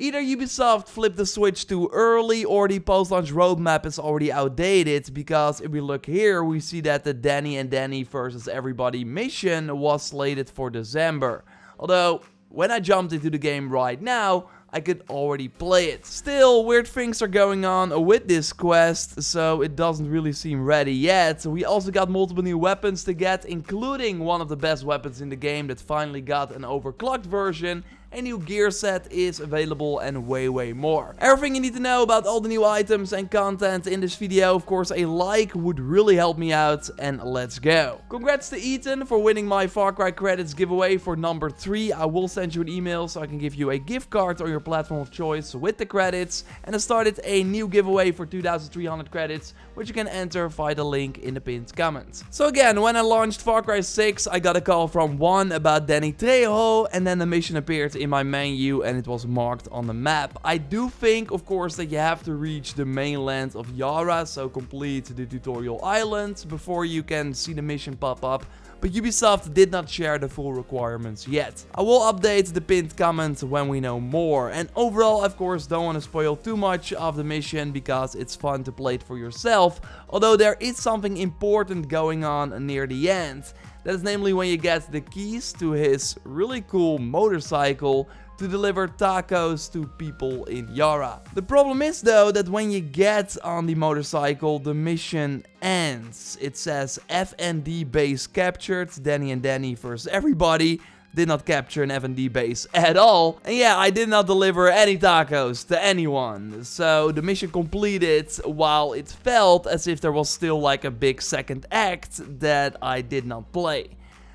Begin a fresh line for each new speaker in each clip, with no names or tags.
Either Ubisoft flipped the switch too early or the post-launch roadmap is already outdated, because if we look here, we see that the Danny and Danny versus everybody mission was slated for December. Although, when I jumped into the game right now, I could already play it. Still, weird things are going on with this quest, so it doesn't really seem ready yet. We also got multiple new weapons to get, including one of the best weapons in the game that finally got an overclocked version. A new gear set is available and way more. Everything you need to know about all the new items and content in this video. Of course, a like would really help me out, and let's go. Congrats to Ethan for winning my Farcry credits giveaway for number 3. I will send you an email so I can give you a gift card on your platform of choice with the credits. And I started a new giveaway for 2,300 credits, which you can enter via the link in the pinned comment. So again, when I launched Far Cry 6, I got a call from one about Dani Trejo, and then the mission appeared in my menu and it was marked on the map. I do think, of course, that you have to reach the mainland of Yara, so complete the tutorial island before you can see the mission pop up. But Ubisoft did not share the full requirements yet. I will update the pinned comment when we know more. And overall, of course, don't want to spoil too much of the mission because it's fun to play it for yourself. Although there is something important going on near the end. That is namely when you get the keys to his really cool motorcycle to deliver tacos to people in Yara. The problem is though that when you get on the motorcycle, the mission ends. It says FND base captured, Danny and Danny versus everybody. Did not capture an FND base at all. And yeah, I did not deliver any tacos to anyone. So the mission completed while it felt as if there was still like a big second act that I did not play.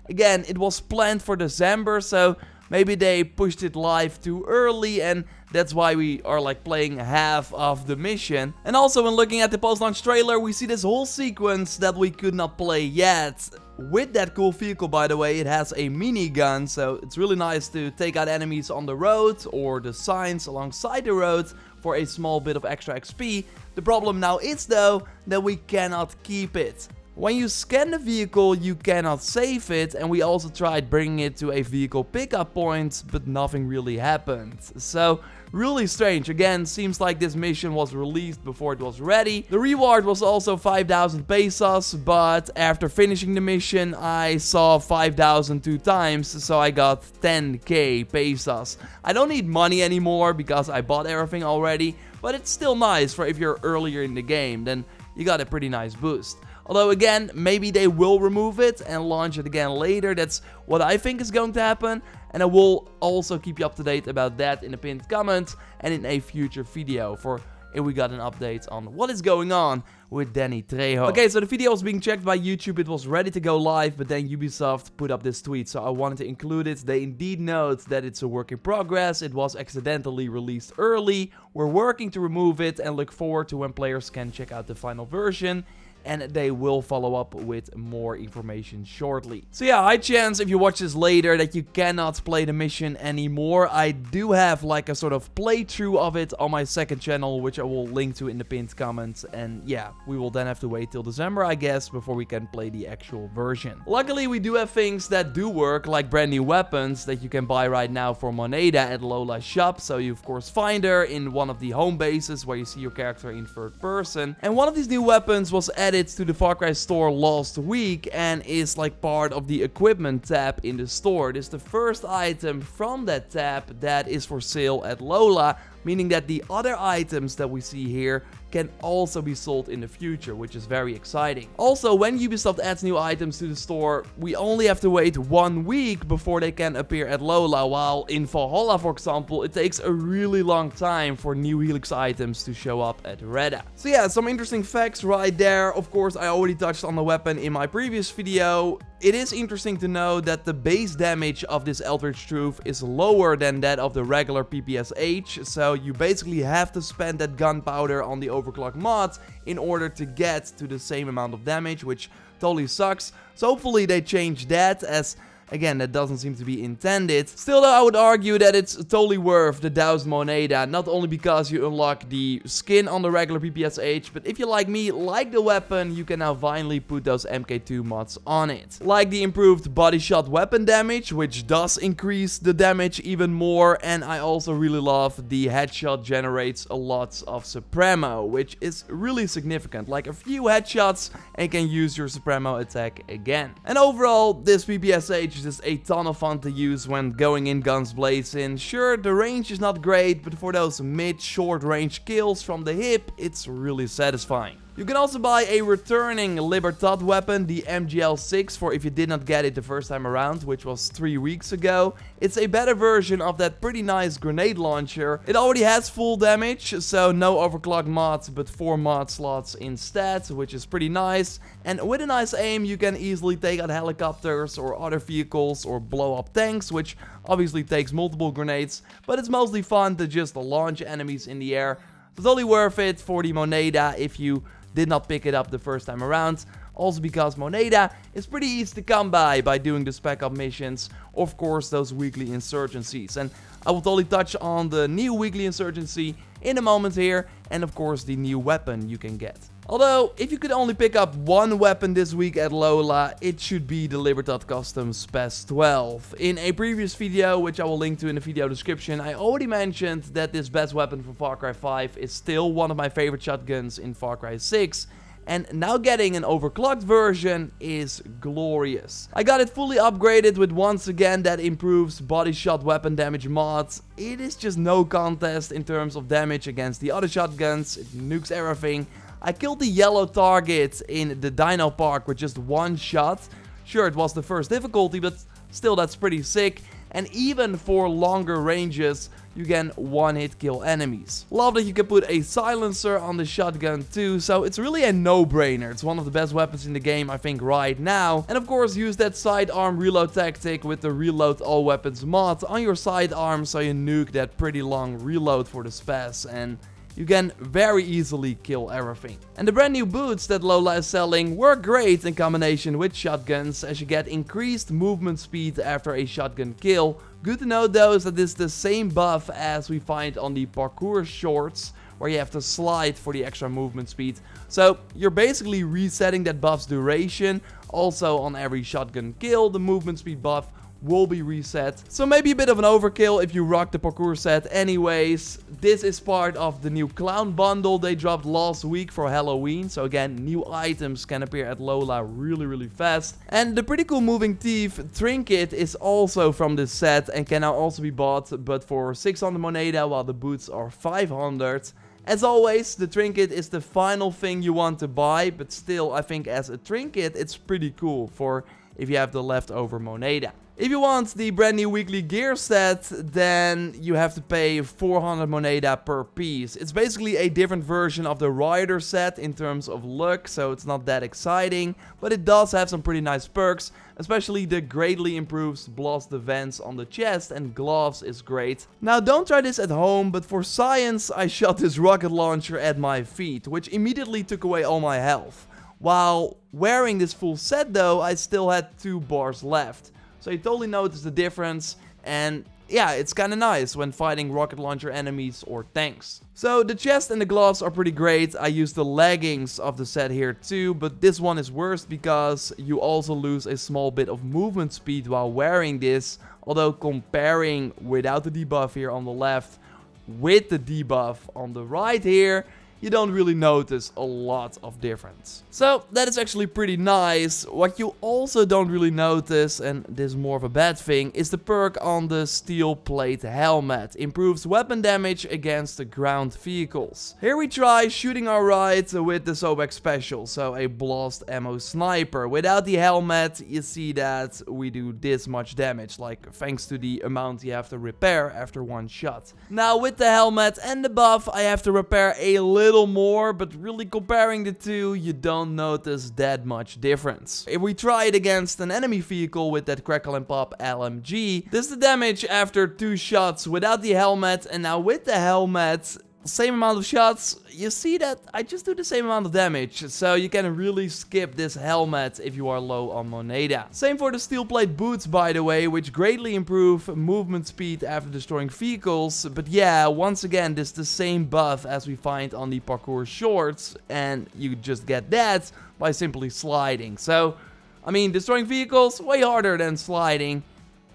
Again, it was planned for December, so maybe they pushed it live too early and that's why we are like playing half of the mission. And also when looking at the post-launch trailer, we see this whole sequence that we could not play yet. With that cool vehicle, by the way, it has a minigun, so it's really nice to take out enemies on the road or the signs alongside the road for a small bit of extra XP. The problem now is though that we cannot keep it. When you scan the vehicle, you cannot save it, and we also tried bringing it to a vehicle pickup point, but nothing really happened. So, really strange. Again, seems like this mission was released before it was ready. The reward was also 5,000 pesos, but after finishing the mission, I saw 5,000 2 times, so I got 10k pesos. I don't need money anymore because I bought everything already, but it's still nice for if you're earlier in the game, then you got a pretty nice boost. Although again, maybe they will remove it and launch it again later. That's what I think is going to happen. And I will also keep you up to date about that in the pinned comment and in a future video for if we got an update on what is going on with Dani Trejo. Okay, so the video was being checked by YouTube. It was ready to go live, but then Ubisoft put up this tweet, so I wanted to include it. They indeed note that it's a work in progress. It was accidentally released early. We're working to remove it and look forward to when players can check out the final version. And they will follow up with more information shortly. So yeah, high chance if you watch this later that you cannot play the mission anymore. I do have like a sort of playthrough of it on my second channel, which I will link to in the pinned comments. And yeah, we will then have to wait till December, I guess, before we can play the actual version. Luckily, we do have things that do work, like brand new weapons that you can buy right now for moneda at Lola's shop. So you of course find her in one of the home bases where you see your character in third person. And one of these new weapons was added to the Far Cry store last week and is like part of the equipment tab in the store. It is the first item from that tab that is for sale at Lola, meaning that the other items that we see here can also be sold in the future, which is very exciting. Also, when Ubisoft adds new items to the store, we only have to wait 1 week before they can appear at Lola, while in Valhalla, for example, it takes a really long time for new Helix items to show up at Reda. So yeah, some interesting facts right there. Of course, I already touched on the weapon in my previous video. It is interesting to know that the base damage of this Eldritch Truth is lower than that of the regular PPSH, so you basically have to spend that gunpowder on the overclock mod in order to get to the same amount of damage, which totally sucks. So hopefully they change that, as Again, that doesn't seem to be intended. Still though, I would argue that it's totally worth the 1000 moneda, not only because you unlock the skin on the regular PPSH, but if you like me, like the weapon, you can now finally put those MK2 mods on it. Like the improved body shot weapon damage, which does increase the damage even more, and I also really love the headshot generates a lot of Supremo, which is really significant. Like a few headshots and you can use your Supremo attack again. And overall, this PPSH is just a ton of fun to use when going in guns blazing. Sure, the range is not great, but for those mid-short range kills from the hip, it's really satisfying. You can also buy a returning Libertad weapon, the MGL6, for if you did not get it the first time around, which was 3 weeks ago. It's a better version of that pretty nice grenade launcher. It already has full damage, so no overclock mods, but 4 mod slots instead, which is pretty nice. And with a nice aim, you can easily take out helicopters or other vehicles or blow up tanks, which obviously takes multiple grenades, but it's mostly fun to just launch enemies in the air. So it's only worth it for the moneda if you did not pick it up the first time around. Also because moneda is pretty easy to come by doing the spec up missions. Of course, those weekly insurgencies. And I will totally touch on the new weekly insurgency in a moment here. And of course, the new weapon you can get. Although, if you could only pick up one weapon this week at Lola, it should be the Libertad Custom Spec 12. In a previous video, which I will link to in the video description, I already mentioned that this best weapon for Far Cry 5 is still one of my favorite shotguns in Far Cry 6. And now getting an overclocked version is glorious. I got it fully upgraded with once again that improves body shot weapon damage mods. It is just no contest in terms of damage against the other shotguns. It nukes everything. I killed the yellow target in the Dino Park with just one shot. Sure, it was the first difficulty, but still that's pretty sick. And even for longer ranges, you can one-hit kill enemies. Love that you can put a silencer on the shotgun too, so it's really a no-brainer. It's one of the best weapons in the game, I think, right now. And of course, use that sidearm reload tactic with the reload all weapons mod on your sidearm, so you nuke that pretty long reload for the spaz, and you can very easily kill everything. And the brand new boots that Lola is selling work great in combination with shotguns, as you get increased movement speed after a shotgun kill. Good to know though is that this is the same buff as we find on the parkour shorts, where you have to slide for the extra movement speed. So you're basically resetting that buff's duration. Also on every shotgun kill, the movement speed buff will be reset. So maybe a bit of an overkill if you rock the parkour set anyways. This is part of the new clown bundle they dropped last week for Halloween. So again, new items can appear at Lola really fast. And the pretty cool moving thief trinket is also from this set and can now also be bought, but for 600 moneda, while the boots are 500. As always, the trinket is the final thing you want to buy, but still I think as a trinket it's pretty cool for if you have the leftover moneda. If you want the brand new weekly gear set, then you have to pay 400 moneda per piece. It's basically a different version of the rider set in terms of look, so it's not that exciting, but it does have some pretty nice perks, especially the greatly improves blast defense on the chest, and gloves is great. Now don't try this at home, but for science I shot this rocket launcher at my feet, which immediately took away all my health. While wearing this full set though, I still had 2 bars left. So you totally notice the difference, and yeah, it's kinda nice when fighting rocket launcher enemies or tanks. So the chest and the gloves are pretty great. I use the leggings of the set here too, but this one is worse because you also lose a small bit of movement speed while wearing this. Although comparing without the debuff here on the left with the debuff on the right here, you don't really notice a lot of difference. So that is actually pretty nice. What you also don't really notice, and this is more of a bad thing, is the perk on the steel plate helmet. Improves weapon damage against the ground vehicles. Here we try shooting our right with the Sobek special, so a blast ammo sniper. Without the helmet, you see that we do this much damage, like thanks to the amount you have to repair after one shot. Now with the helmet and the buff, I have to repair a little more, but really comparing the two, you don't notice that much difference. If we try it against an enemy vehicle with that crackle and pop LMG, this is the damage after 2 shots without the helmet, and now with the helmet, same amount of shots. You see that I just do the same amount of damage, so you can really skip this helmet if you are low on moneda. Same for the steel plate boots, by the way, which greatly improve movement speed after destroying vehicles. But yeah, once again, this is the same buff as we find on the parkour shorts, and you just get that by simply sliding. So, I mean, destroying vehicles, way harder than sliding.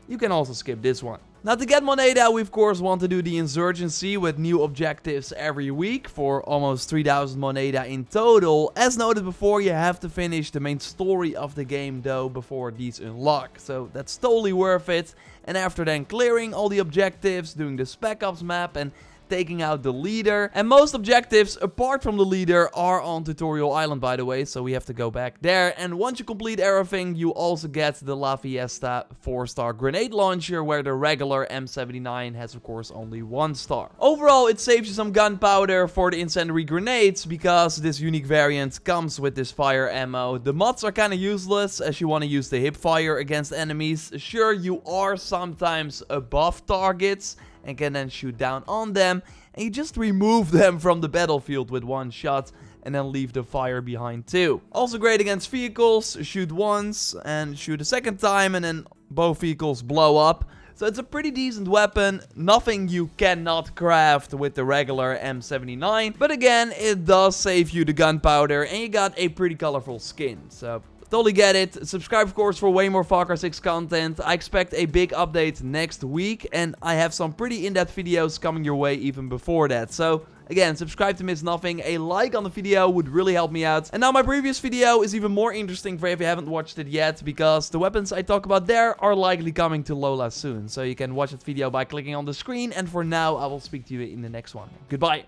You can also skip this one. Now, to get moneda, we of course want to do the insurgency with new objectives every week for almost 3,000 moneda in total. As noted before, you have to finish the main story of the game though before these unlock. So that's totally worth it. And after then clearing all the objectives, doing the Spec Ops map and taking out the leader. And most objectives, apart from the leader, are on Tutorial Island, by the way, so we have to go back there. And once you complete everything, you also get the La Fiesta 4-star grenade launcher, where the regular M79 has, of course, only 1 star. Overall, it saves you some gunpowder for the incendiary grenades, because this unique variant comes with this fire ammo. The mods are kind of useless, as you want to use the hip fire against enemies. Sure, you are sometimes above targets and can then shoot down on them, and you just remove them from the battlefield with 1 shot and then leave the fire behind too. Also great against vehicles, shoot once and shoot a second time and then both vehicles blow up. So it's a pretty decent weapon, nothing you cannot craft with the regular M79, but again, it does save you the gunpowder and you got a pretty colorful skin, so totally get it. Subscribe, of course, for way more Far Cry 6 content. I expect a big update next week, and I have some pretty in-depth videos coming your way even before that. So, again, subscribe to miss nothing. A like on the video would really help me out. And now my previous video is even more interesting for if you haven't watched it yet, because the weapons I talk about there are likely coming to Lola soon. So you can watch that video by clicking on the screen, and for now, I will speak to you in the next one. Goodbye.